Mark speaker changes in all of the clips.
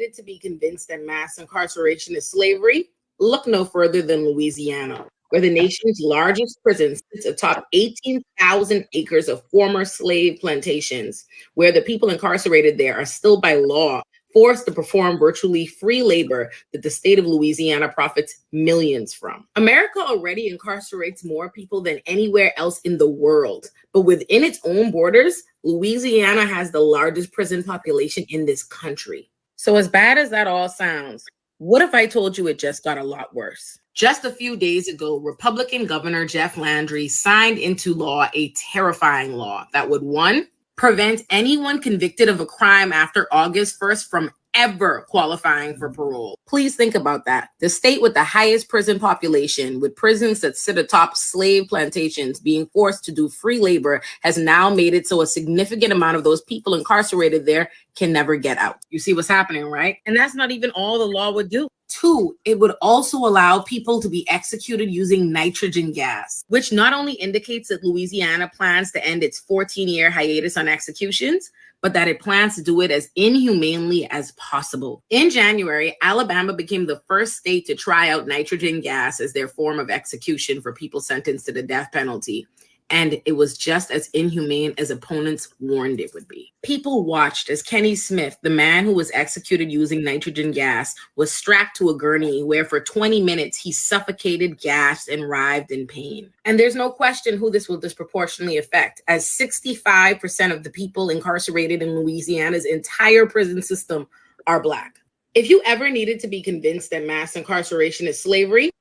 Speaker 1: needed to be convinced that mass incarceration is slavery, look no further than Louisiana, where the nation's largest prison sits atop 18,000 acres of former slave plantations, where the people incarcerated there are still by law forced to perform virtually free labor that the state of Louisiana profits millions from. America already incarcerates more people than anywhere else in the world, but within its own borders, Louisiana has the largest prison population in this country. So, as bad as that all sounds, what if I told you it just got a lot worse? Just a few days ago, Republican Governor Jeff Landry signed into law a terrifying law that would, one, prevent anyone convicted of a crime after August 1st from ever qualifying for parole. Please think about that. The state with the highest prison population, with prisons that sit atop slave plantations being forced to do free labor, has now made it so a significant amount of those people incarcerated there can never get out. You see what's happening, right? And that's not even all the law would do. Two, it would also allow people to be executed using nitrogen gas, which not only indicates that Louisiana plans to end its 14-year hiatus on executions, but that it plans to do it as inhumanely as possible. In January, Alabama became the first state to try out nitrogen gas as their form of execution for people sentenced to the death penalty. And it was just as inhumane as opponents warned it would be. People watched as Kenny Smith, the man who was executed using nitrogen gas, was strapped to a gurney where for 20 minutes he suffocated, gasped, and writhed in pain. And there's no question who this will disproportionately affect, as 65% of the people incarcerated in Louisiana's entire prison system are Black. If you ever needed to be convinced that mass incarceration is slavery,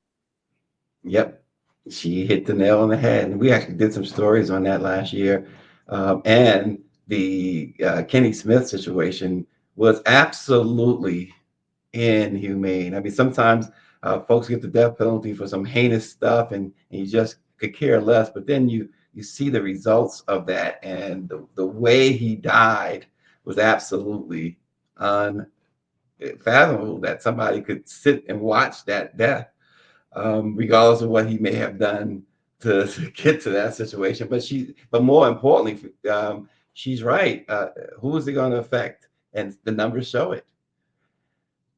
Speaker 2: Yep. She hit the nail on the head. And we actually did some stories on that last year. And the Kenny Smith situation was absolutely inhumane. I mean, sometimes folks get the death penalty for some heinous stuff and you just could care less. But then you see the results of that. And the way he died was absolutely unfathomable that somebody could sit and watch that death. Regardless of what he may have done to get to that situation. But more importantly, she's right. Who is it going to affect? And the numbers show it.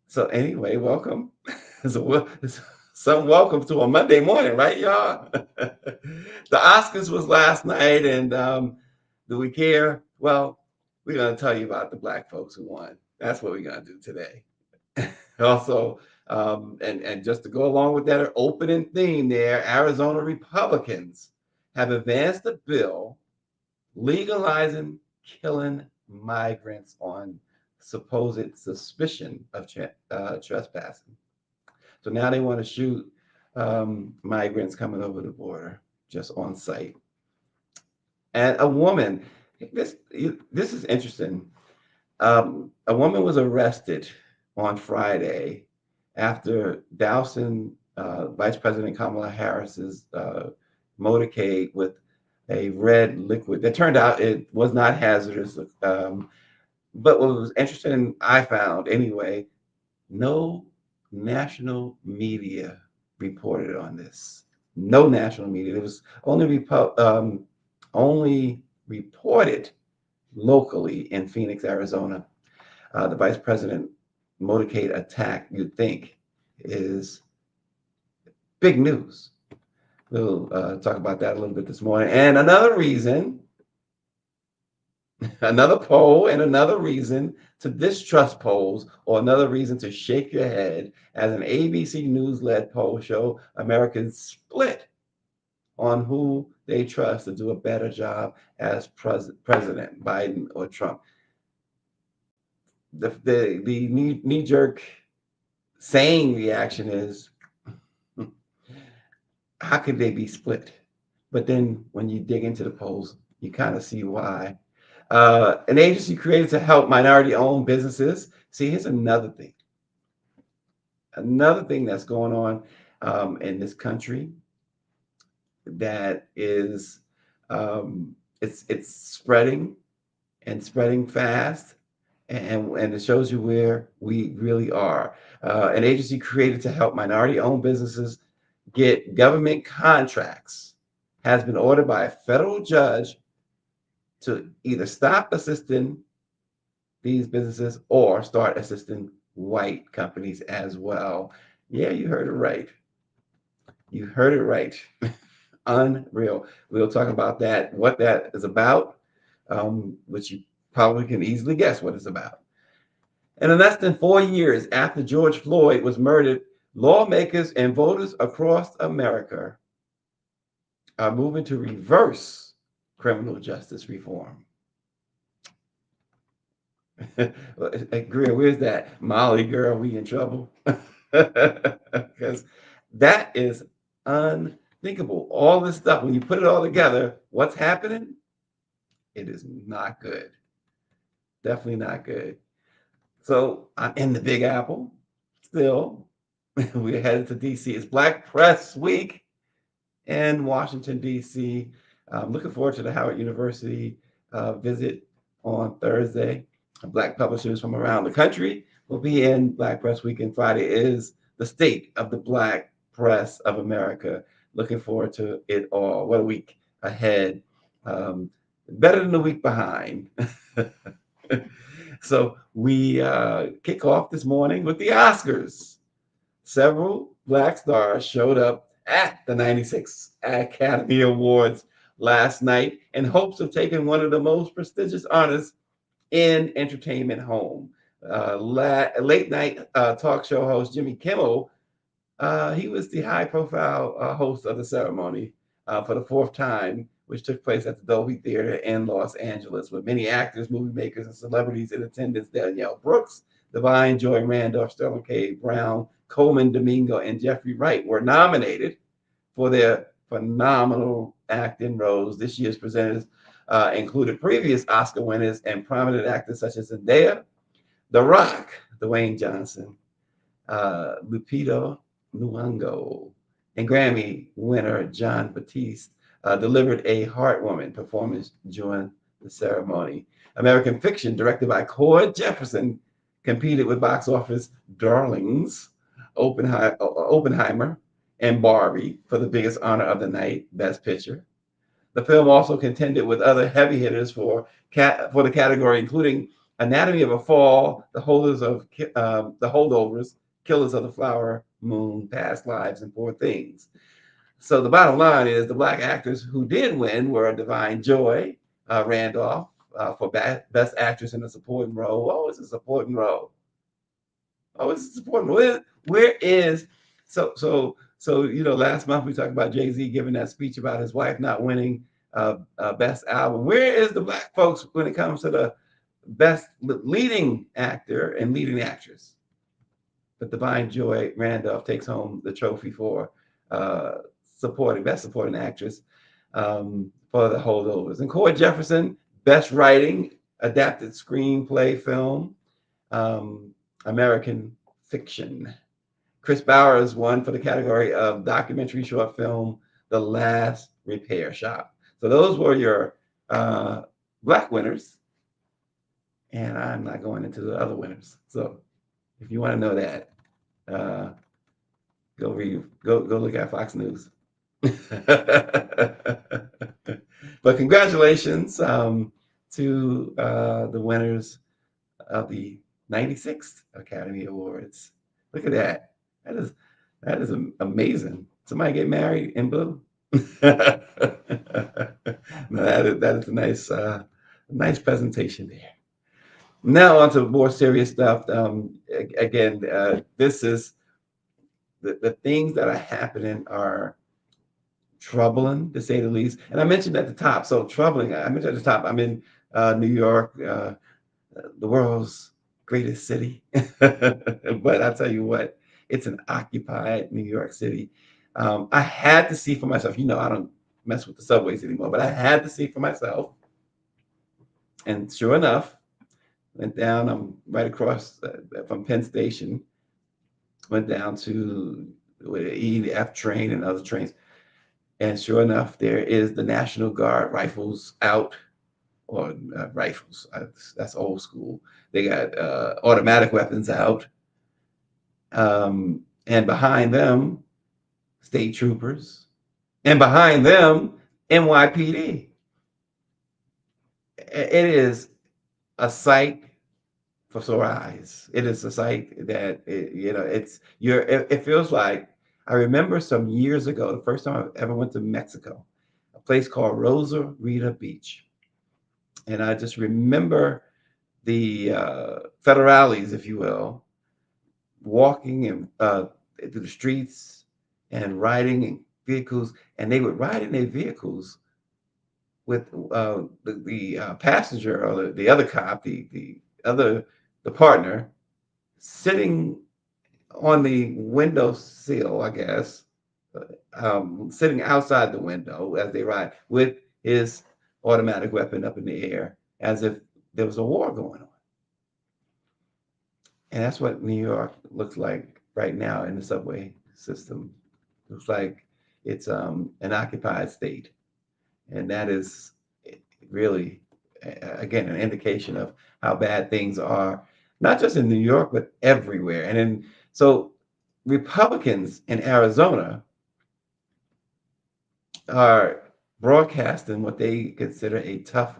Speaker 2: So anyway, welcome. Welcome to a Monday morning, right, y'all? The Oscars was last night, and do we care? Well, we're going to tell you about the Black folks who won. That's what we're going to do today. Also, and just to go along with that opening theme there, Arizona Republicans have advanced a bill legalizing killing migrants on supposed suspicion of trespassing. So now they want to shoot migrants coming over the border just on sight. And a woman, this is interesting. A woman was arrested on Friday after dousing Vice President Kamala Harris's motorcade with a red liquid. It turned out it was not hazardous. But what was interesting, I found anyway, no national media reported on this. No national media. It was only reported locally in Phoenix, Arizona. The vice president motorcade attack, you'd think, is big news. We'll talk about that a little bit this morning. And another reason, another poll, and another reason to distrust polls, or another reason to shake your head, as an ABC News-led poll show Americans split on who they trust to do a better job as President Biden or Trump. The knee-jerk saying reaction is, how could they be split? But then when you dig into the polls, you kind of see why. An agency created to help minority-owned businesses. See, here's another thing. Another thing that's going on in this country that is, it's spreading and spreading fast. And it shows you where we really are. An agency created to help minority-owned businesses get government contracts has been ordered by a federal judge to either stop assisting these businesses or start assisting white companies as well. Yeah, you heard it right. You heard it right. Unreal. We'll talk about that, what that is about, which you probably can easily guess what it's about. And in less than 4 years after George Floyd was murdered, lawmakers and voters across America are moving to reverse criminal justice reform. Greer, where's that? Molly girl, we in trouble. Because that is unthinkable. All this stuff, when you put it all together, what's happening? It is not good. Definitely not good. So I'm in the Big Apple still. We're headed to DC. It's Black Press Week in Washington, D.C. I'm looking forward to the Howard University visit on Thursday. Black publishers from around the country will be in Black Press Week, and Friday is the State of the Black Press of America. Looking forward to it all. What a week ahead. Better than the week behind. So we kick off this morning with the Oscars. Several Black stars showed up at the 96 Academy Awards last night in hopes of taking one of the most prestigious honors in entertainment home. Late night talk show host Jimmy Kimmel, he was the high profile host of the ceremony for the fourth time, which took place at the Dolby Theater in Los Angeles, with many actors, movie makers, and celebrities in attendance. Danielle Brooks, Divine Joy Randolph, Sterling K. Brown, Coleman Domingo, and Jeffrey Wright were nominated for their phenomenal acting roles. This year's presenters included previous Oscar winners and prominent actors such as Zendaya, The Rock, Dwayne Johnson, Lupita Nyong'o, and Grammy winner John Batiste delivered a heartwarming performance during the ceremony. American Fiction, directed by Cord Jefferson, competed with box office darlings Oppenheimer and Barbie for the biggest honor of the night, Best Picture. The film also contended with other heavy hitters for the category, including Anatomy of a Fall, The Holdovers, Killers of the Flower Moon, Past Lives, and Poor Things. So the bottom line is the Black actors who did win were Divine Joy Randolph for Best Actress in a Supporting Role. Oh, it's a supporting role. Oh, it's a supporting role. Where is last month we talked about Jay-Z giving that speech about his wife not winning Best Album. Where is the Black folks when it comes to the Best Leading Actor and Leading Actress? But Divine Joy Randolph takes home the trophy for Best Supporting Actress for The Holdovers. And Cord Jefferson, Best Writing, Adapted Screenplay Film, American Fiction. Chris Bowers won for the category of Documentary Short Film, The Last Repair Shop. So those were your Black winners. And I'm not going into the other winners. So if you want to know that, go look at Fox News. But congratulations to the winners of the 96th Academy Awards. Look at that. That is amazing. Somebody get married in blue. No, that is a nice presentation there. Now on to more serious stuff. Again, this is the things that are happening are troubling, to say the least. And I mentioned at the top, so troubling. I mentioned at the top, I'm in New York, the world's greatest city. But I'll tell you what, it's an occupied New York City. I had to see for myself. I don't mess with the subways anymore, but I had to see for myself. And sure enough, went down. I'm right across from Penn Station. Went down to the E, the F train, and other trains. And sure enough, there is the National Guard rifles out, or rifles. That's old school. They got automatic weapons out. And behind them, state troopers. And behind them, NYPD. It is a sight for sore eyes. It is a sight that it feels like I remember some years ago, the first time I ever went to Mexico, a place called Rosa Rita Beach. And I just remember the federales, if you will, walking and through the streets and riding in vehicles, and they would ride in their vehicles with the passenger or the other cop, the partner, sitting on the window sill, I guess, sitting outside the window as they ride with his automatic weapon up in the air as if there was a war going on. And that's what New York looks like right now in the subway system. Looks like it's an occupied state. And that is really, again, an indication of how bad things are, not just in New York, but everywhere. So Republicans in Arizona are broadcasting what they consider a tough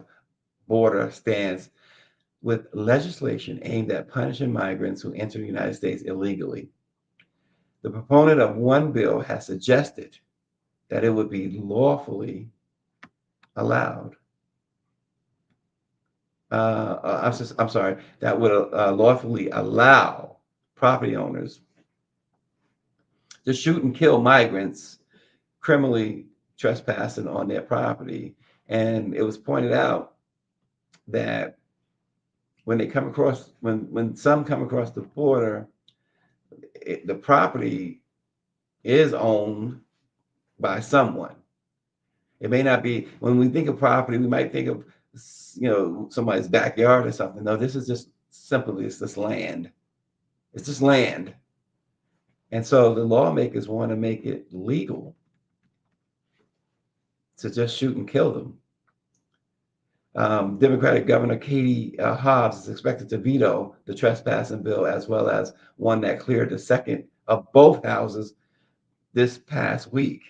Speaker 2: border stance with legislation aimed at punishing migrants who enter the United States illegally. The proponent of one bill has suggested that it would be lawfully allowed. I'm sorry, that would lawfully allow property owners to shoot and kill migrants criminally trespassing on their property. And it was pointed out that when some come across the border, the property is owned by someone. It may not be, when we think of property, we might think of somebody's backyard or something. No, this is just simply, it's this land. It's just land. And so the lawmakers want to make it legal to just shoot and kill them. Democratic Governor Katie Hobbs is expected to veto the trespassing bill, as well as one that cleared the second of both houses this past week.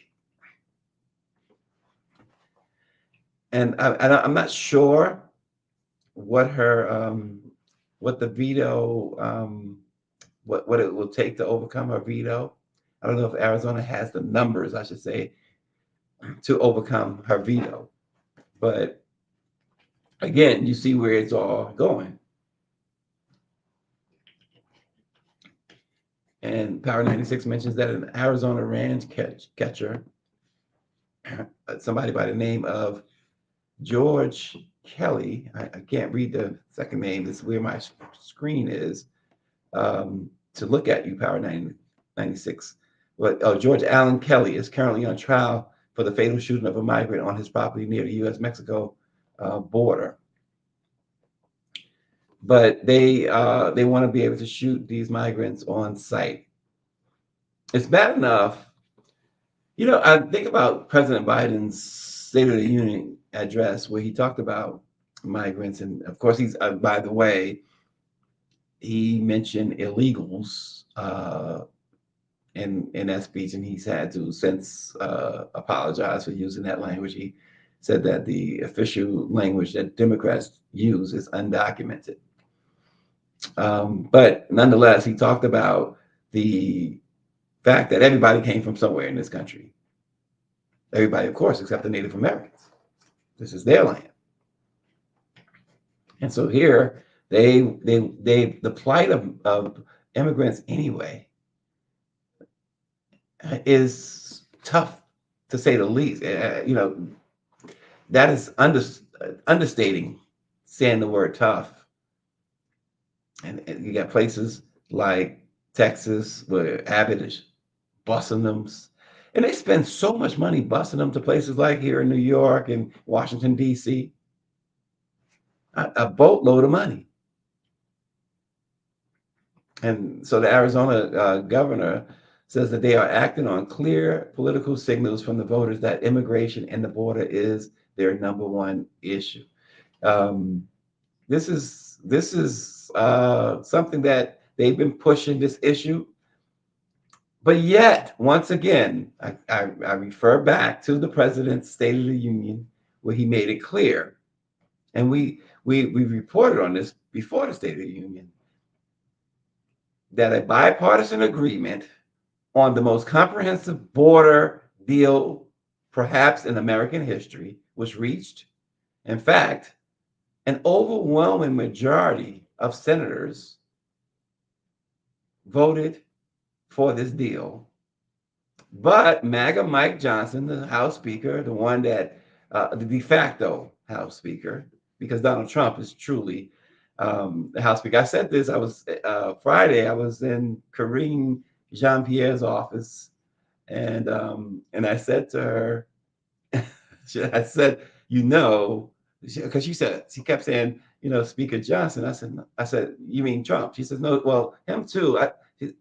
Speaker 2: And I'm not sure what the veto, what it will take to overcome her veto. I don't know if Arizona has the numbers, I should say, to overcome her veto. But again, you see where it's all going. And Power 96 mentions that an Arizona ranch catcher, somebody by the name of George Kelly, I can't read the second name, this is where my screen is, to look at you, Power 96. But George Allen Kelly is currently on trial for the fatal shooting of a migrant on his property near the U.S.-Mexico border. But they want to be able to shoot these migrants on site. It's bad enough. I think about President Biden's State of the Union address where he talked about migrants. And of course, he's, by the way, he mentioned illegals in that speech, and he's had to since apologize for using that language. He said that the official language that Democrats use is undocumented. But nonetheless, he talked about the fact that everybody came from somewhere in this country. Everybody, of course, except the Native Americans. This is their land. And so here, the plight of immigrants anyway is tough, to say the least. That is understating saying the word tough. And you got places like Texas where Abbott is busing them. And they spend so much money busing them to places like here in New York and Washington, D.C. A boatload of money. And so the Arizona governor says that they are acting on clear political signals from the voters that immigration and the border is their number one issue. This is something that they've been pushing, this issue. But yet, once again, I refer back to the president's State of the Union, where he made it clear. And we reported on this before the State of the Union, that a bipartisan agreement on the most comprehensive border deal, perhaps in American history, was reached. In fact, an overwhelming majority of senators voted for this deal. But MAGA Mike Johnson, the House Speaker, the one that, the de facto House Speaker, because Donald Trump is truly the House Speaker. I said this, I was, Friday, I was in Karine Jean Pierre's office, and I said to her, I said, you know, because she kept saying, you know, Speaker Johnson. I said, no. I said, you mean Trump? She says, no, well, him too.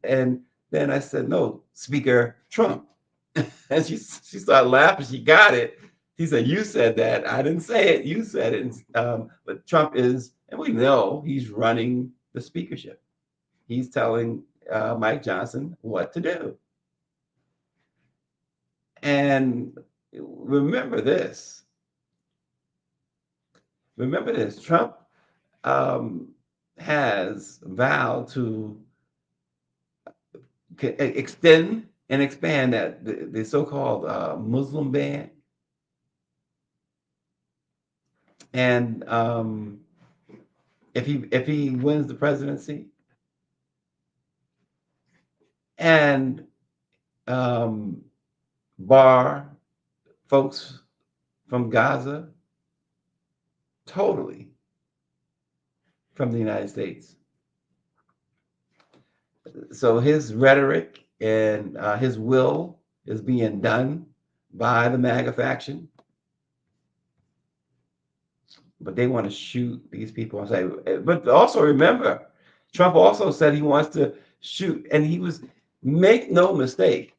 Speaker 2: And then I said, no, Speaker Trump. And she started laughing. She got it. He said, you said that. I didn't say it. You said it. But Trump is, and we know he's running the speakership. He's telling Mike Johnson what to do. And remember this. Remember this. Trump um, has vowed to extend and expand that the so-called Muslim ban, and if he wins the presidency, and um, bar folks from Gaza totally from the United States. So his rhetoric and his will is being done by the MAGA faction, but they want to shoot these people and say, but also remember, Trump also said he wants to shoot, and he was, make no mistake,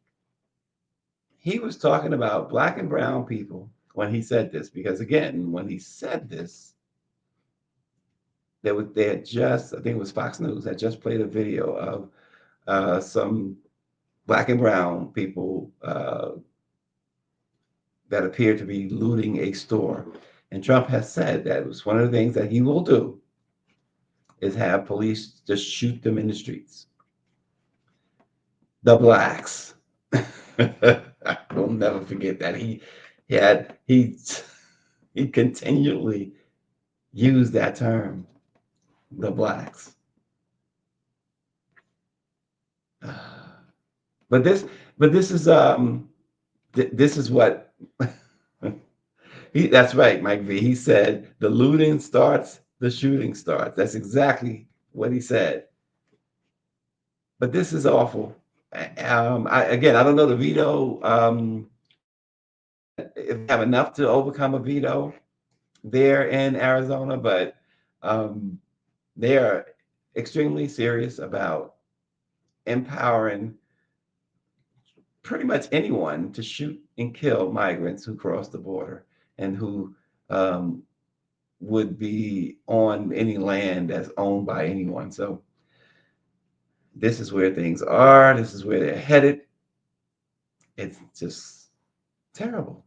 Speaker 2: he was talking about black and brown people when he said this, because again, when he said this, they had just, I think it was Fox News, had just played a video of some black and brown people that appeared to be looting a store. And Trump has said that it was one of the things that he will do is have police just shoot them in the streets. The blacks. I'll never forget that. He continually used that term, the blacks. But this is this is what that's right, Mike V. He said the looting starts, the shooting starts. That's exactly what he said. But this is awful. Again, I don't know the veto. If they have enough to overcome a veto there in Arizona, but they are extremely serious about empowering pretty much anyone to shoot and kill migrants who cross the border and who would be on any land that's owned by anyone. So this is where things are. This is where they're headed. It's just terrible.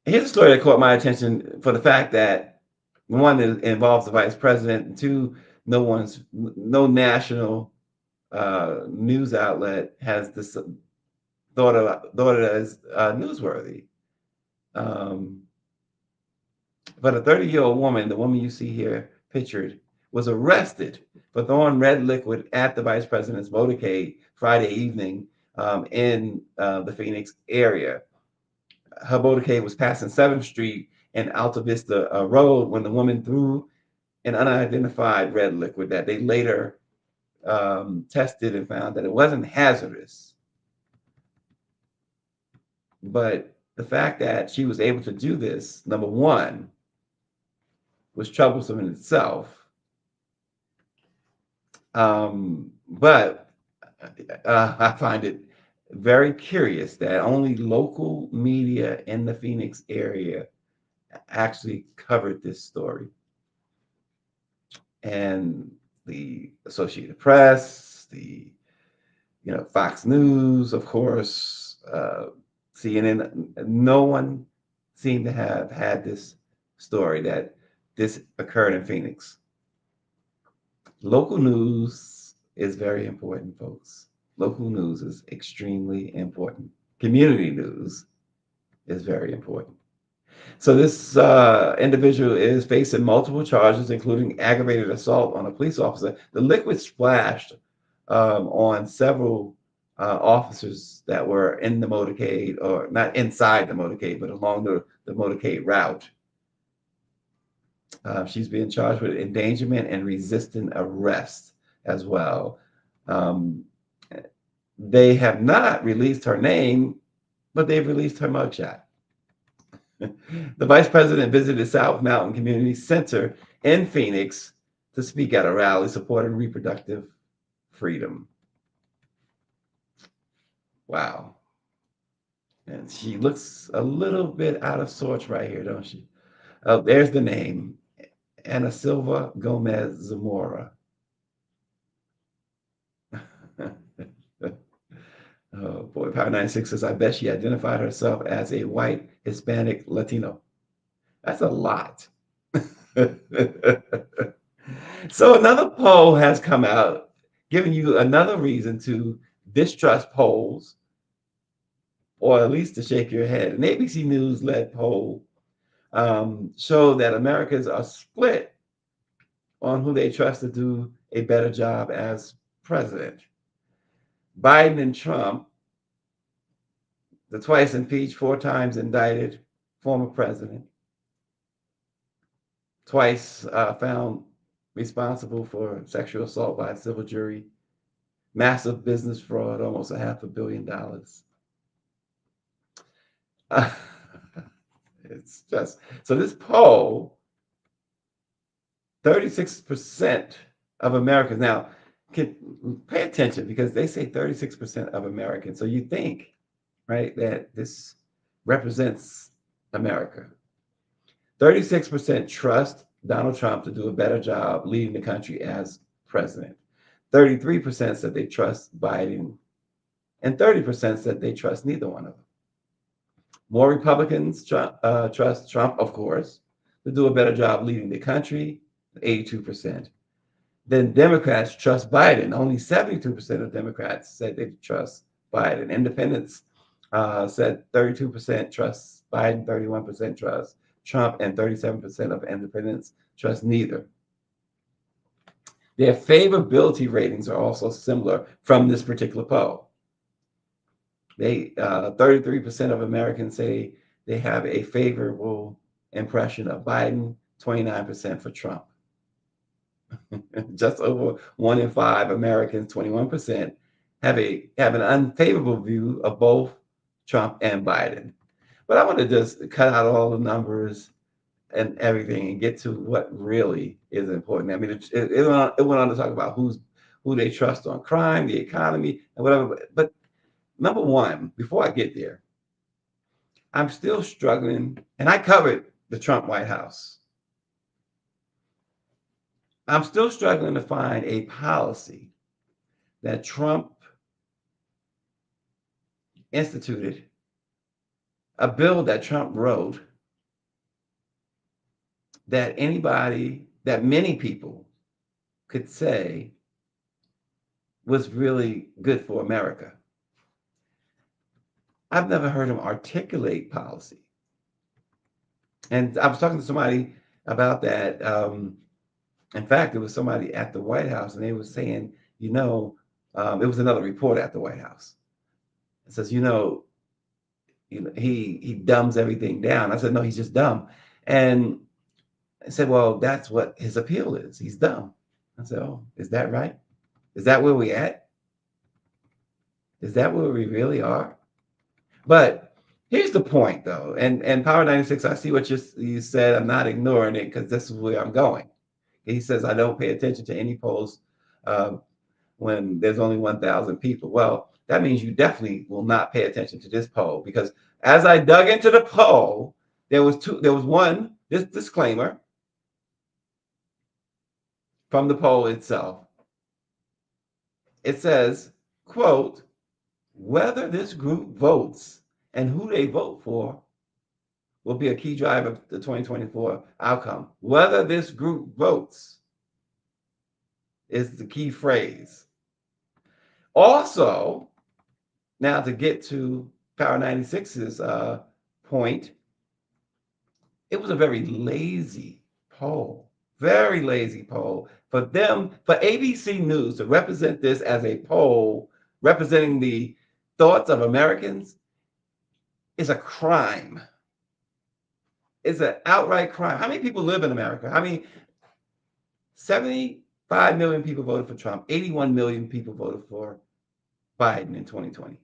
Speaker 2: Here's a story that caught my attention for the fact that one, it involves the vice president, and two, no national news outlet has this thought it as newsworthy. But a 30-year-old woman, the woman you see here pictured, was arrested for throwing red liquid at the vice president's motorcade Friday evening in the Phoenix area. Her motorcade was passing 7th Street and Alta Vista Road when the woman threw an unidentified red liquid that they later tested and found that it wasn't hazardous. But the fact that she was able to do this, number one, was troublesome in itself. But I find it very curious that only local media in the Phoenix area actually covered this story. And the Associated Press, the Fox News, of course, CNN, no one seemed to have had this story that this occurred in Phoenix. Local news is very important, folks. Local news is extremely important. Community news is very important. So this individual is facing multiple charges, including aggravated assault on a police officer. The liquid splashed on several officers that were in the motorcade, or not inside the motorcade, but along the motorcade route. She's being charged with endangerment and resisting arrest as well. Um, they have not released her name, but they've released her mugshot. The vice president visited South Mountain Community Center in Phoenix to speak at a rally supporting reproductive freedom. Wow. And she looks a little bit out of sorts right here, don't she? Oh, there's the name, Ana Silva Gomez Zamora. Oh boy, Power 96 says, I bet she identified herself as a white Hispanic Latino. That's a lot. So another poll has come out giving you another reason to distrust polls, or at least to shake your head. An ABC News led poll showed that Americans are split on who they trust to do a better job as president. Biden and Trump, the twice impeached, 4 times indicted former president, twice found responsible for sexual assault by a civil jury, massive business fraud, almost $500 million. It's just so this poll, 36% of Americans now can pay attention because they say 36% of Americans. So you think, right, that this represents America. 36% trust Donald Trump to do a better job leading the country as president. 33% said they trust Biden, and 30% said they trust neither one of them. More Republicans trust Trump, of course, to do a better job leading the country, 82%. Then Democrats trust Biden. Only 72% of Democrats said they trust Biden. Independents said 32% trust Biden, 31% trust Trump, and 37% of independents trust neither. Their favorability ratings are also similar from this particular poll. 33% of Americans say they have a favorable impression of Biden, 29% for Trump. Just over 1 in 5 Americans, 21%, have an unfavorable view of both Trump and Biden. But I want to just cut out all the numbers and everything and get to what really is important. I mean, it went on to talk about who they trust on crime, the economy, and whatever. But number one, before I get there, I'm still struggling, and I covered the Trump White House. I'm still struggling to find a policy that Trump instituted, a bill that Trump wrote, that many people could say was really good for America. I've never heard him articulate policy. And I was talking to somebody about that. In fact, it was somebody at the White House, and they were saying, it was another report at the White House. It says, he dumbs everything down. I said, no, he's just dumb. And I said, well, that's what his appeal is. He's dumb. I said, oh, is that right? Is that where we at? Is that where we really are? But here's the point, though. And Power 96, I see what you said. I'm not ignoring it because this is where I'm going. He says, I don't pay attention to any polls when there's only 1,000 people. Well, that means you definitely will not pay attention to this poll, because as I dug into the poll, there was this disclaimer from the poll itself. It says, quote, whether this group votes and who they vote for will be a key driver of the 2024 outcome. Whether this group votes is the key phrase. Also, now to get to Power 96's point, it was a very lazy poll, very lazy poll. For them, for ABC News to represent this as a poll representing the thoughts of Americans is a crime. It's an outright crime. How many people live in America? I mean, 75 million people voted for Trump, 81 million people voted for Biden in 2020.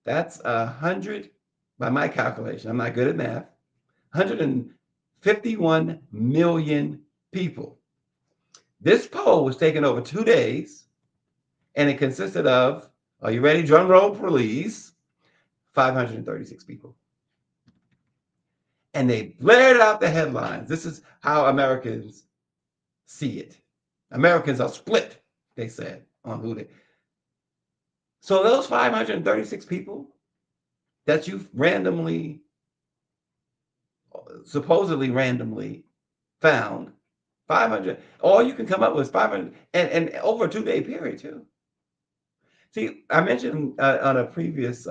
Speaker 2: That's 100, by my calculation, I'm not good at math, 151 million people. This poll was taken over 2 days, and it consisted of, are you ready? Drum roll, please. 536 people. And they blared out the headlines. This is how Americans see it. Americans are split, they said, on who they. So those 536 people that you've randomly, supposedly randomly found, 500, all you can come up with is 500, and over a 2-day period too. See, I mentioned on a previous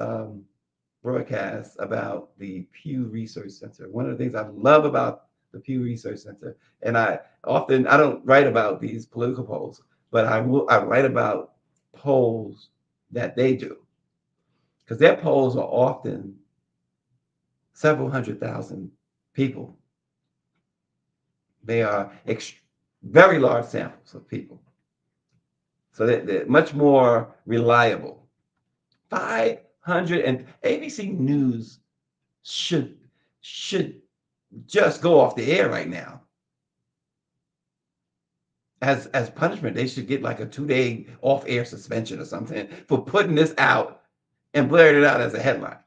Speaker 2: broadcast about the Pew Research Center. One of the things I love about the Pew Research Center, and I don't write about these political polls, but I write about polls that they do, because their polls are often several 100,000 people. They are very large samples of people, so they're much more reliable. 500, and ABC News should just go off the air right now. As punishment, they should get like a 2-day off-air suspension or something for putting this out and blaring it out as a headline.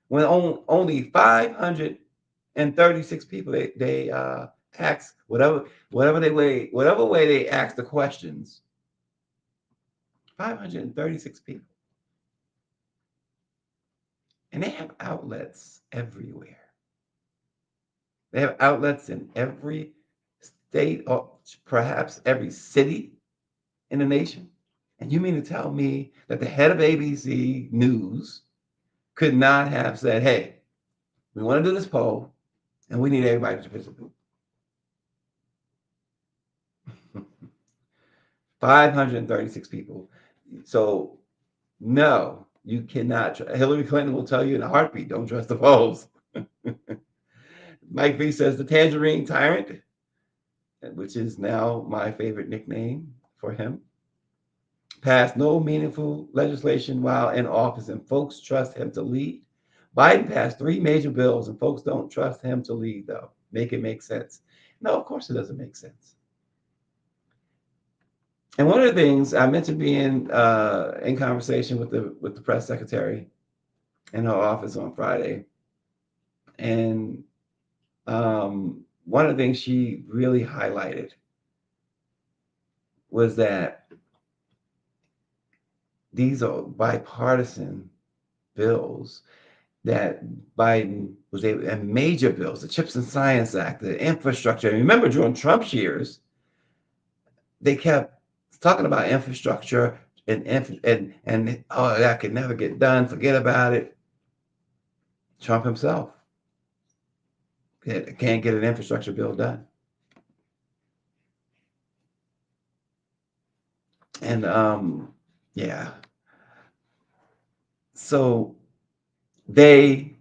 Speaker 2: When only 536 people they asked whatever way they asked the questions. 536 people. And they have outlets everywhere. They have outlets in every state, or perhaps every city in the nation. And you mean to tell me that the head of ABC News could not have said, hey, we want to do this poll and we need everybody to participate? 536 people. So, no, you cannot. Hillary Clinton will tell you in a heartbeat, don't trust the polls. Mike V says the Tangerine Tyrant, which is now my favorite nickname for him, passed no meaningful legislation while in office, and folks trust him to lead. Biden passed 3 major bills, and folks don't trust him to lead, though. Make it make sense. No, of course it doesn't make sense. And one of the things I mentioned being in conversation with the press secretary in her office on Friday, and one of the things she really highlighted was that these are bipartisan bills that Biden was able, and major bills, the Chips and Science Act, the infrastructure. And remember, during Trump's years, they kept talking about infrastructure and oh, that could never get done. Forget about it. Trump himself can't get an infrastructure bill done. And yeah. So the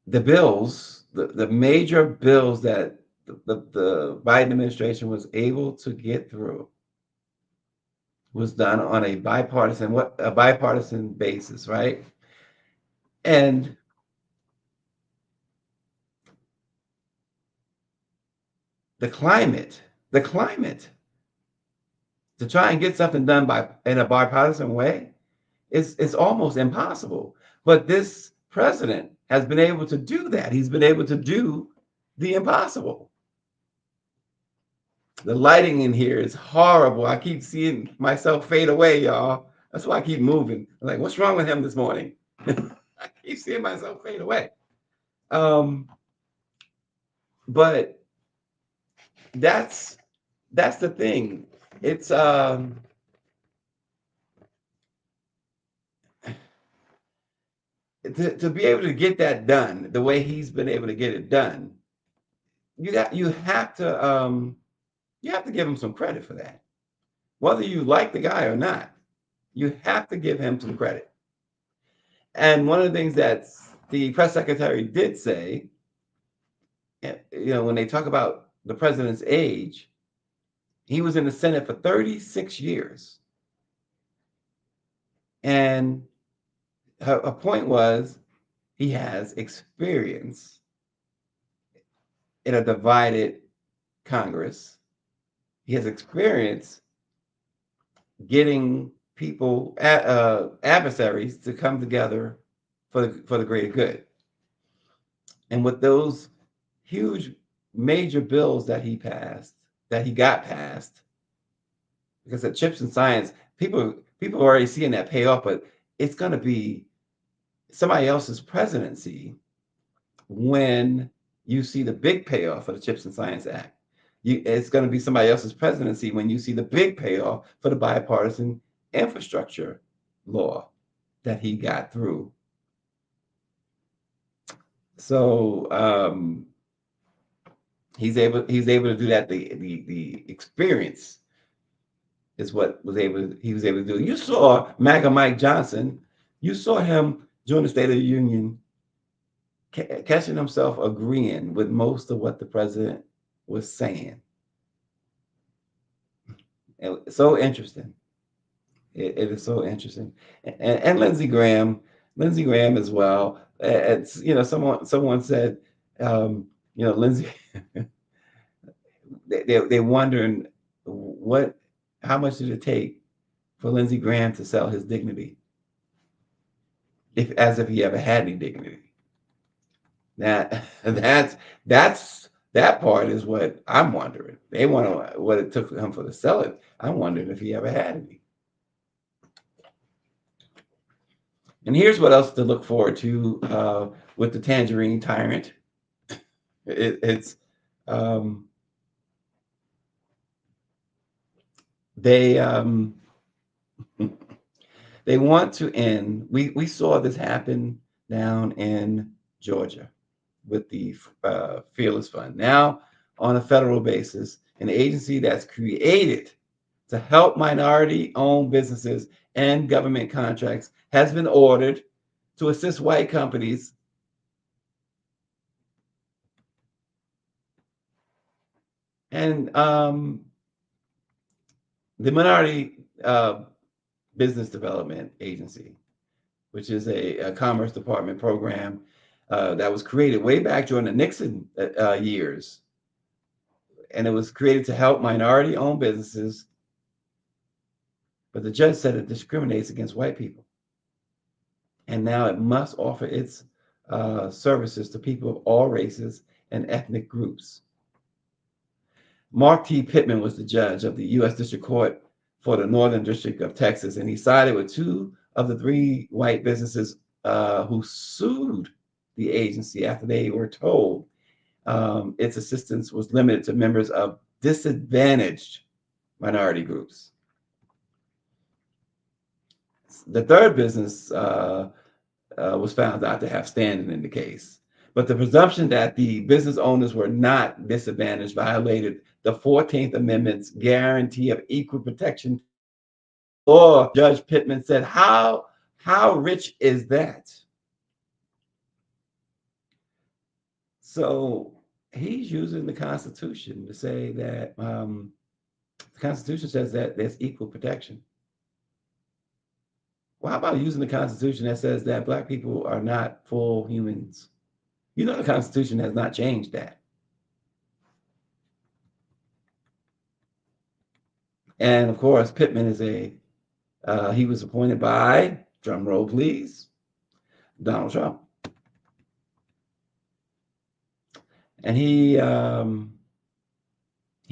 Speaker 2: bills, the major bills that the Biden administration was able to get through was done on a bipartisan basis, right? And the climate to try and get something done in a bipartisan way is almost impossible. But this president has been able to do that. He's been able to do the impossible. The lighting in here is horrible. I keep seeing myself fade away, y'all. That's why I keep moving. I'm like, what's wrong with him this morning? I keep seeing myself fade away. But that's that's the thing. It's to be able to get that done the way he's been able to get it done. You have to give him some credit for that, whether you like the guy or not. You have to give him some credit. And one of the things that the press secretary did say, when they talk about the president's age, he was in the Senate for 36 years. And her point was he has experience in a divided Congress. He has experience getting people, adversaries, to come together for the greater good. And with those huge major bills that he got passed, because at Chips and Science, people are already seeing that pay off, but it's going to be somebody else's presidency when you see the big payoff for the Chips and Science Act. It's going to be somebody else's presidency when you see the big payoff for the bipartisan infrastructure law that he got through. So he's able to do that. The experience is what he was able to do. You saw MAGA Mike Johnson. You saw him during the State of the Union catching himself agreeing with most of what the president was saying. So interesting. It is so interesting. And Lindsey Graham as well. It's someone said, Lindsey, they're wondering how much did it take for Lindsey Graham to sell his dignity, as if he ever had any dignity. That part is what I'm wondering. They want what it took for him to sell it. I'm wondering if he ever had any. And here's what else to look forward to with the Tangerine Tyrant. It's they want to end. We saw this happen down in Georgia with the Fearless Fund. Now, on a federal basis, an agency that's created to help minority-owned businesses and government contracts has been ordered to assist white companies and the Minority Business Development Agency, which is a Commerce Department program that was created way back during the Nixon years. And it was created to help minority-owned businesses. But the judge said it discriminates against white people. And now it must offer its services to people of all races and ethnic groups. Mark T. Pittman was the judge of the U.S. District Court for the Northern District of Texas, and he sided with 2 of the 3 white businesses who sued the agency after they were told its assistance was limited to members of disadvantaged minority groups. The third business was found not to have standing in the case. But the presumption that the business owners were not disadvantaged violated the 14th Amendment's guarantee of equal protection. Or Judge Pittman said, how rich is that? So he's using the Constitution to say that the Constitution says that there's equal protection. Well, how about using the Constitution that says that Black people are not full humans? The Constitution has not changed that. And of course, Pittman is he was appointed by, drum roll please, Donald Trump. And he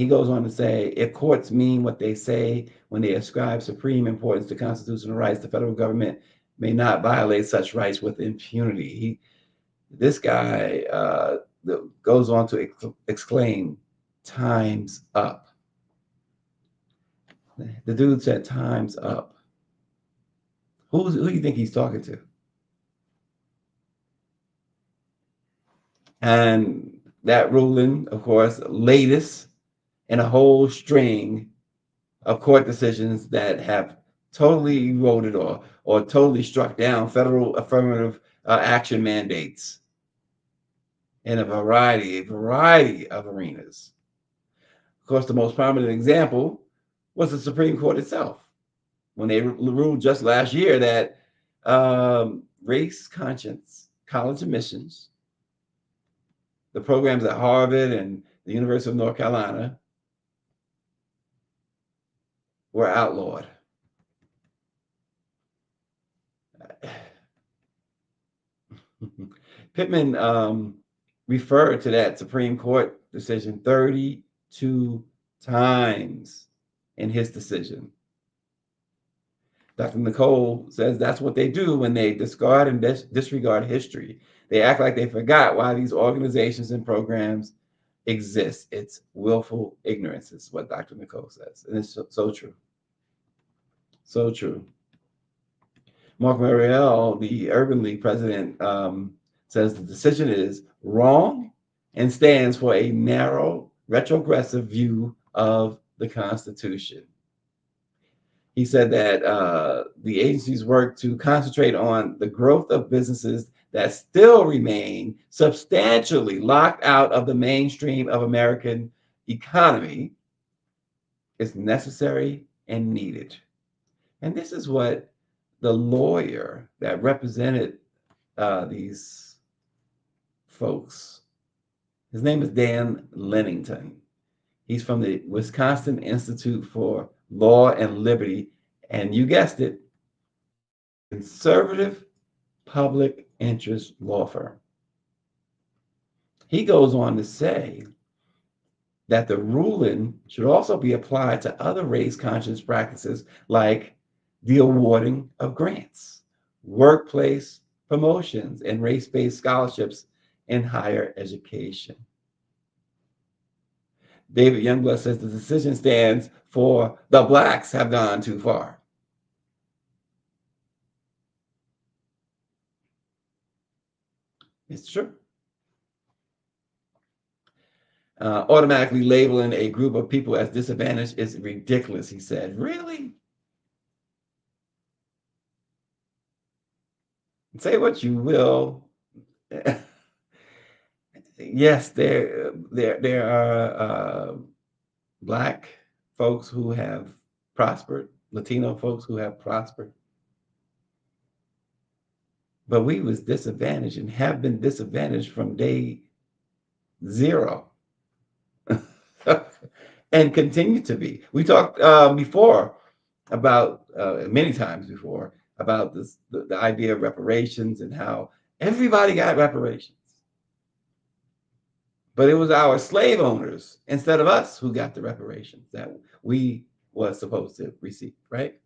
Speaker 2: goes on to say, if courts mean what they say when they ascribe supreme importance to constitutional rights, the federal government may not violate such rights with impunity. This guy goes on to exclaim, "Time's up." The dude said, "Time's up." Who do you think he's talking to? And that ruling, of course, latest in a whole string of court decisions that have totally eroded or totally struck down federal affirmative action mandates in a variety of arenas. Of course, the most prominent example was the Supreme Court itself when they ruled just last year that race conscious college admissions, the programs at Harvard and the University of North Carolina, were outlawed. Pittman referred to that Supreme Court decision 32 times in his decision. Dr. Nicole says that's what they do when they discard and disregard history. They act like they forgot why these organizations and programs exist. It's willful ignorance, is what Dr. Nicole says. And it's so true. So true. Mark Mariel, the Urban League president, says the decision is wrong and stands for a narrow, retrogressive view of the Constitution. He said that the agency's work to concentrate on the growth of businesses that still remain substantially locked out of the mainstream of American economy is necessary and needed. And this is what the lawyer that represented these folks, his name is Dan Lennington. He's from the Wisconsin Institute for Law and Liberty, and you guessed it, conservative public interest law firm. He goes on to say that the ruling should also be applied to other race conscious practices like the awarding of grants, workplace promotions, and race-based scholarships in higher education. David Youngblood says the decision stands for the blacks have gone too far. It's true. Automatically labeling a group of people as disadvantaged is ridiculous, he said. Really? Say what you will. Yes, there are black folks who have prospered, Latino folks who have prospered. But we was disadvantaged and have been disadvantaged from day zero and continue to be. We talked before about, many times before, about this, the idea of reparations and how everybody got reparations. But it was our slave owners instead of us who got the reparations that we was supposed to receive, right?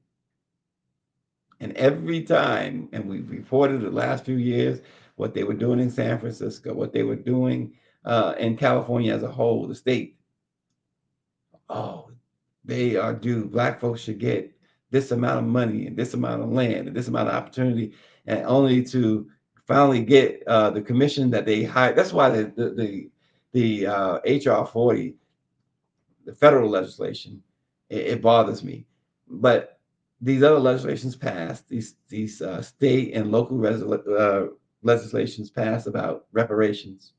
Speaker 2: And every time, and we've reported the last few years, what they were doing in San Francisco, what they were doing in California as a whole, the state. Oh, they are due. Black folks should get this amount of money and this amount of land and this amount of opportunity, and only to finally get the commission that they hired. That's why the HR 40, the federal legislation, it bothers me. But these other legislations passed, these state and local legislations passed about reparations.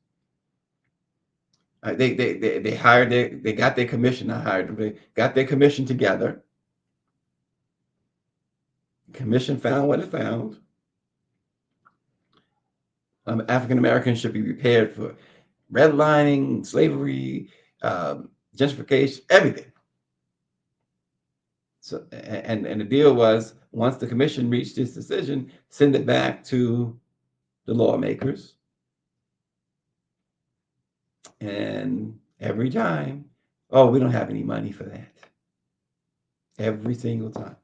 Speaker 2: They hired they got their commission, not hired them, they got their commission together. Commission found what it found. African Americans should be prepared for redlining, slavery, gentrification, everything. So, and the deal was, once the commission reached its decision, send it back to the lawmakers. And every time, oh, we don't have any money for that. Every single time.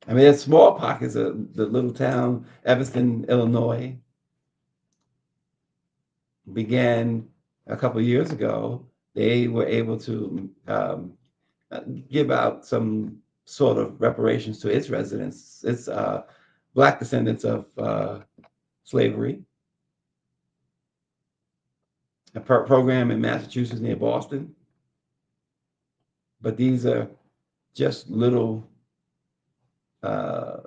Speaker 2: I mean, there's small pockets of the little town, Evanston, Illinois, began a couple of years ago. They were able to give out some sort of reparations to its residents, its Black descendants of slavery. A program in Massachusetts near Boston. But these are just little uh,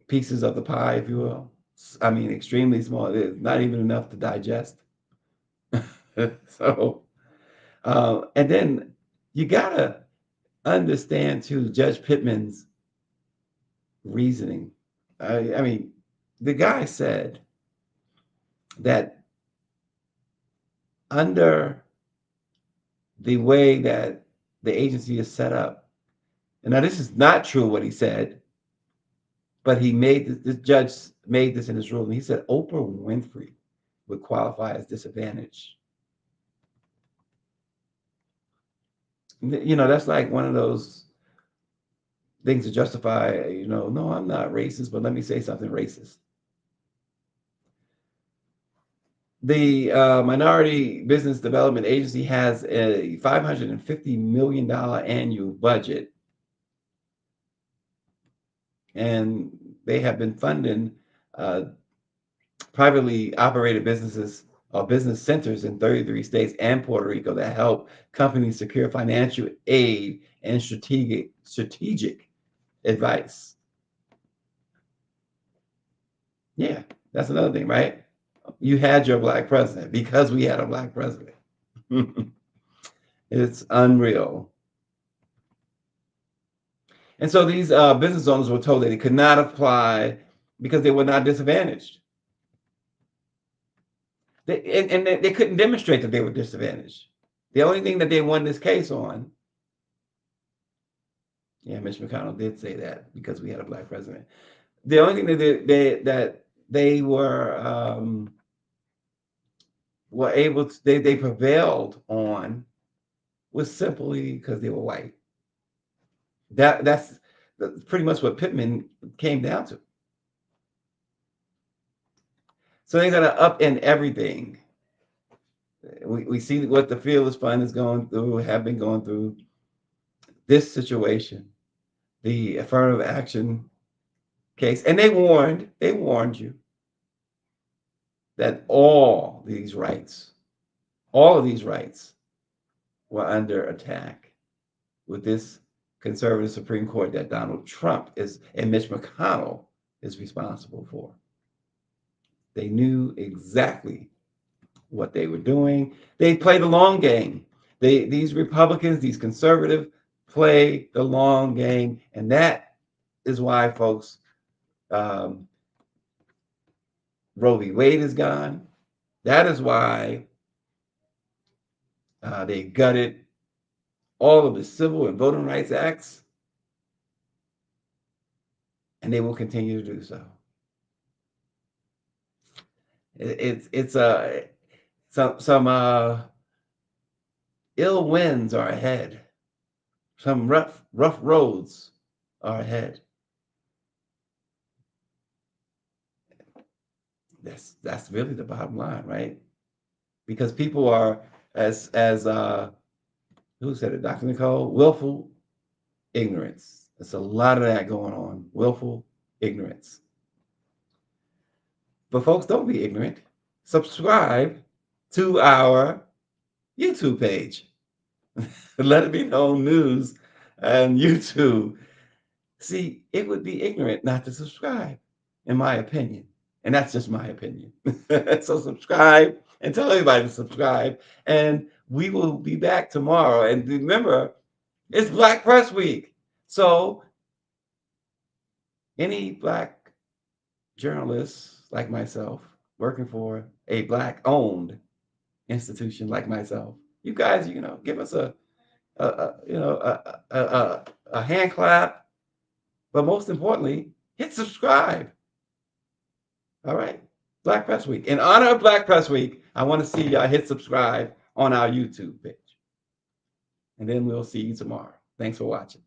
Speaker 2: pieces of the pie, if you will. I mean, extremely small. It's not even enough to digest. So, and then you gotta understand too Judge Pittman's reasoning. I mean, the guy said that under the way that the agency is set up, and now this is not true what he said, but he made this judge made this in his ruling. He said Oprah Winfrey would qualify as disadvantaged. You know, that's like one of those things to justify, you know, no, I'm not racist, but let me say something racist. The Minority Business Development Agency has a $550 million annual budget, and they have been funding uh, privately operated businesses or business centers in 33 states and Puerto Rico that help companies secure financial aid and strategic advice. Yeah, that's another thing, right? You had your Black president because we had a Black president. It's unreal. And so these business owners were told that they could not apply because they were not disadvantaged. They couldn't demonstrate that they were disadvantaged. The only thing that they won this case on, yeah, Mitch McConnell did say that because we had a Black president. The only thing that they were able to, they prevailed on was simply because they were white. That's pretty much what Pittman came down to. So they're going to upend everything. We see what the Fearless Fund is going through, have been going through. This situation, the affirmative action case, and they warned you that all of these rights were under attack with this conservative Supreme Court that Donald Trump is and Mitch McConnell is responsible for. They knew exactly what they were doing. They play the long game. These Republicans, these conservatives, play the long game, and that is why, folks, Roe v. Wade is gone. That is why they gutted all of the civil and voting rights acts, and they will continue to do so. It's some ill winds are ahead. Some rough roads are ahead. That's really the bottom line, right? Because people are, as who said it, Dr. Nicole, willful ignorance. There's a lot of that going on, willful ignorance. But folks, don't be ignorant. Subscribe to our YouTube page. Let it be known news on YouTube. See, it would be ignorant not to subscribe, in my opinion. And that's just my opinion. So subscribe and tell everybody to subscribe. And we will be back tomorrow. And remember, it's Black Press Week. So any Black journalists like myself working for a Black-owned institution like myself, you guys, give us a hand clap, but most importantly, hit subscribe. All right, Black Press Week. In honor of Black Press Week, I want to see y'all hit subscribe on our YouTube page. And then we'll see you tomorrow. Thanks for watching.